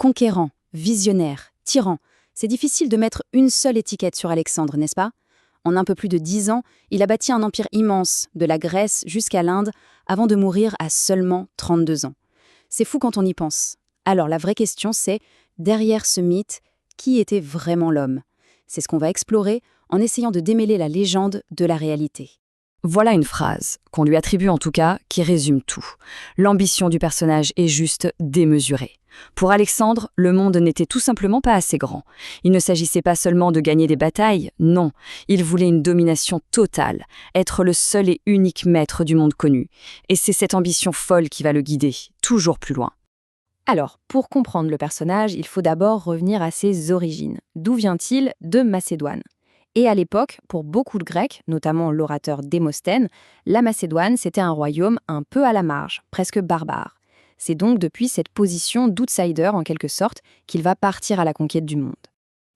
Conquérant, visionnaire, tyran, c'est difficile de mettre une seule étiquette sur Alexandre, n'est-ce pas? En un peu plus de 10 ans, il a bâti un empire immense, de la Grèce jusqu'à l'Inde, avant de mourir à seulement 32 ans. C'est fou quand on y pense. Alors la vraie question c'est, derrière ce mythe, qui était vraiment l'homme? C'est ce qu'on va explorer en essayant de démêler la légende de la réalité. Voilà une phrase, qu'on lui attribue en tout cas, qui résume tout. L'ambition du personnage est juste démesurée. Pour Alexandre, le monde n'était tout simplement pas assez grand. Il ne s'agissait pas seulement de gagner des batailles, non. Il voulait une domination totale, être le seul et unique maître du monde connu. Et c'est cette ambition folle qui va le guider, toujours plus loin. Alors, pour comprendre le personnage, il faut d'abord revenir à ses origines. D'où vient-il? De Macédoine. Et à l'époque, pour beaucoup de Grecs, notamment l'orateur Démosthène, la Macédoine, c'était un royaume un peu à la marge, presque barbare. C'est donc depuis cette position d'outsider, en quelque sorte, qu'il va partir à la conquête du monde.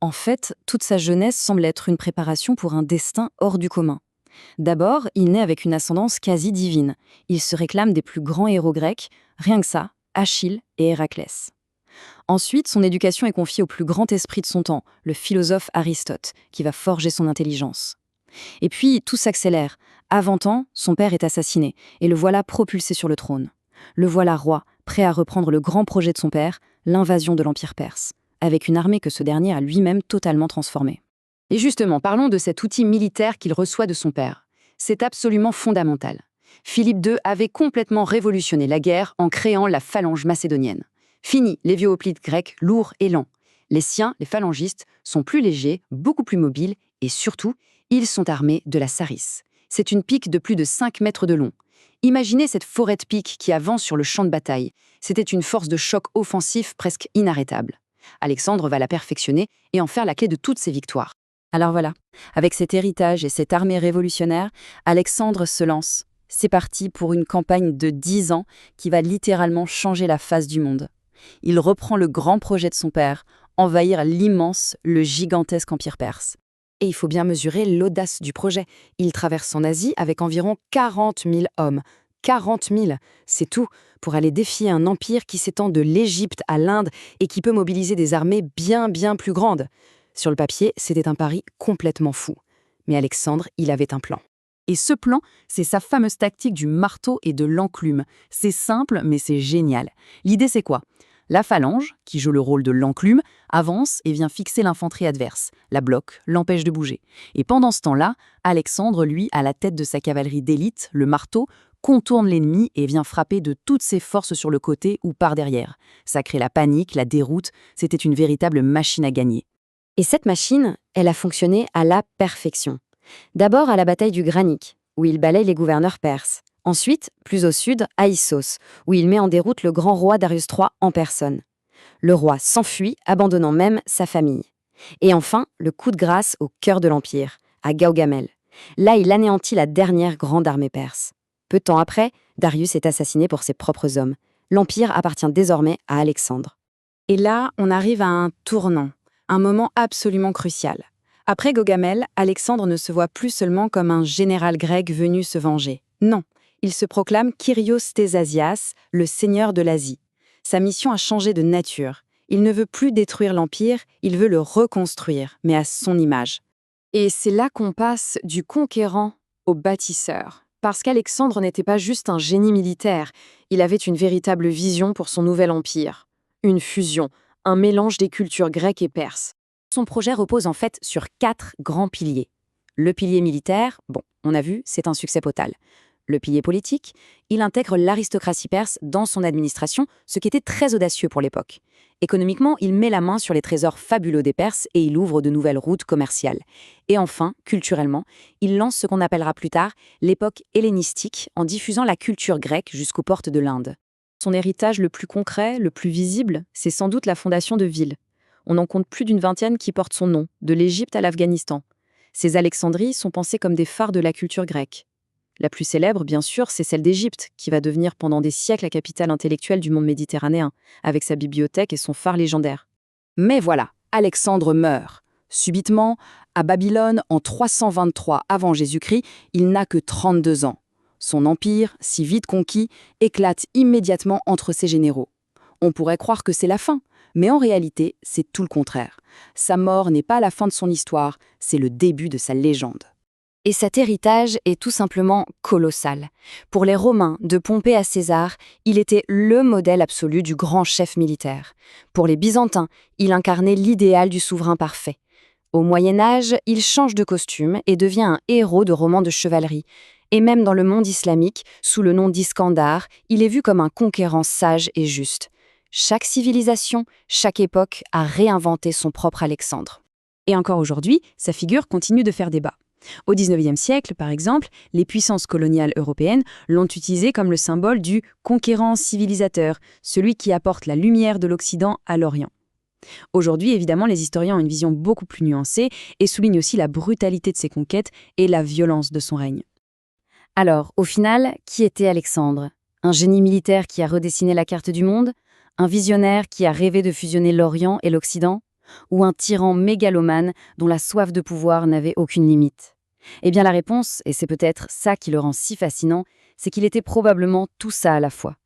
En fait, toute sa jeunesse semble être une préparation pour un destin hors du commun. D'abord, il naît avec une ascendance quasi divine. Il se réclame des plus grands héros grecs, rien que ça, Achille et Héraclès. Ensuite, son éducation est confiée au plus grand esprit de son temps, le philosophe Aristote, qui va forger son intelligence. Et puis, tout s'accélère. À 20 ans, son père est assassiné, et le voilà propulsé sur le trône. Le voilà roi, prêt à reprendre le grand projet de son père, l'invasion de l'Empire perse, avec une armée que ce dernier a lui-même totalement transformée. Et justement, parlons de cet outil militaire qu'il reçoit de son père. C'est absolument fondamental. Philippe II avait complètement révolutionné la guerre en créant la phalange macédonienne. Fini les vieux hoplites grecs lourds et lents. Les siens, les phalangistes, sont plus légers, beaucoup plus mobiles et surtout, ils sont armés de la sarisse. C'est une pique de plus de 5 mètres de long. Imaginez cette forêt de piques qui avance sur le champ de bataille. C'était une force de choc offensif presque inarrêtable. Alexandre va la perfectionner et en faire la clé de toutes ses victoires. Alors voilà, avec cet héritage et cette armée révolutionnaire, Alexandre se lance. C'est parti pour une campagne de 10 ans qui va littéralement changer la face du monde. Il reprend le grand projet de son père, envahir l'immense, le gigantesque empire perse. Et il faut bien mesurer l'audace du projet. Il traverse en Asie avec environ 40 000 hommes. 40 000, c'est tout, pour aller défier un empire qui s'étend de l'Égypte à l'Inde et qui peut mobiliser des armées bien plus grandes. Sur le papier, c'était un pari complètement fou. Mais Alexandre, il avait un plan. Et ce plan, c'est sa fameuse tactique du marteau et de l'enclume. C'est simple, mais c'est génial. L'idée, c'est quoi? La phalange, qui joue le rôle de l'enclume, avance et vient fixer l'infanterie adverse, la bloque, l'empêche de bouger. Et pendant ce temps-là, Alexandre, lui, à la tête de sa cavalerie d'élite, le marteau, contourne l'ennemi et vient frapper de toutes ses forces sur le côté ou par derrière. Ça crée la panique, la déroute, c'était une véritable machine à gagner. Et cette machine, elle a fonctionné à la perfection. D'abord à la bataille du Granique, où il balaye les gouverneurs perses. Ensuite, plus au sud, à Issos, où il met en déroute le grand roi Darius III en personne. Le roi s'enfuit, abandonnant même sa famille. Et enfin, le coup de grâce au cœur de l'Empire, à Gaugamel. Là, il anéantit la dernière grande armée perse. Peu de temps après, Darius est assassiné pour ses propres hommes. L'Empire appartient désormais à Alexandre. Et là, on arrive à un tournant, un moment absolument crucial. Après Gaugamel, Alexandre ne se voit plus seulement comme un général grec venu se venger. Non, il se proclame Kyrios Thésasias, le seigneur de l'Asie. Sa mission a changé de nature. Il ne veut plus détruire l'Empire, il veut le reconstruire, mais à son image. Et c'est là qu'on passe du conquérant au bâtisseur. Parce qu'Alexandre n'était pas juste un génie militaire, il avait une véritable vision pour son nouvel empire. Une fusion, un mélange des cultures grecques et perses. Son projet repose en fait sur 4 grands piliers. Le pilier militaire, on a vu, c'est un succès total. Le pilier politique, il intègre l'aristocratie perse dans son administration, ce qui était très audacieux pour l'époque. Économiquement, il met la main sur les trésors fabuleux des Perses et il ouvre de nouvelles routes commerciales. Et enfin, culturellement, il lance ce qu'on appellera plus tard l'époque hellénistique en diffusant la culture grecque jusqu'aux portes de l'Inde. Son héritage le plus concret, le plus visible, c'est sans doute la fondation de villes. On en compte plus d'une vingtaine qui portent son nom, de l'Égypte à l'Afghanistan. Ces alexandries sont pensées comme des phares de la culture grecque. La plus célèbre, bien sûr, c'est celle d'Égypte, qui va devenir pendant des siècles la capitale intellectuelle du monde méditerranéen, avec sa bibliothèque et son phare légendaire. Mais voilà, Alexandre meurt. Subitement, à Babylone, en 323 avant Jésus-Christ, il n'a que 32 ans. Son empire, si vite conquis, éclate immédiatement entre ses généraux. On pourrait croire que c'est la fin, Mais en réalité, c'est tout le contraire. Sa mort n'est pas la fin de son histoire, c'est le début de sa légende. Et cet héritage est tout simplement colossal. Pour les Romains, de Pompée à César, il était le modèle absolu du grand chef militaire. Pour les Byzantins, il incarnait l'idéal du souverain parfait. Au Moyen Âge, il change de costume et devient un héros de romans de chevalerie. Et même dans le monde islamique, sous le nom d'Iskandar, il est vu comme un conquérant sage et juste. Chaque civilisation, chaque époque a réinventé son propre Alexandre. Et encore aujourd'hui, sa figure continue de faire débat. Au XIXe siècle, par exemple, les puissances coloniales européennes l'ont utilisé comme le symbole du conquérant civilisateur, celui qui apporte la lumière de l'Occident à l'Orient. Aujourd'hui, évidemment, les historiens ont une vision beaucoup plus nuancée et soulignent aussi la brutalité de ses conquêtes et la violence de son règne. Alors, au final, qui était Alexandre? Un génie militaire qui a redessiné la carte du monde? Un visionnaire qui a rêvé de fusionner l'Orient et l'Occident? Ou un tyran mégalomane dont la soif de pouvoir n'avait aucune limite? Eh bien la réponse, et c'est peut-être ça qui le rend si fascinant, c'est qu'il était probablement tout ça à la fois.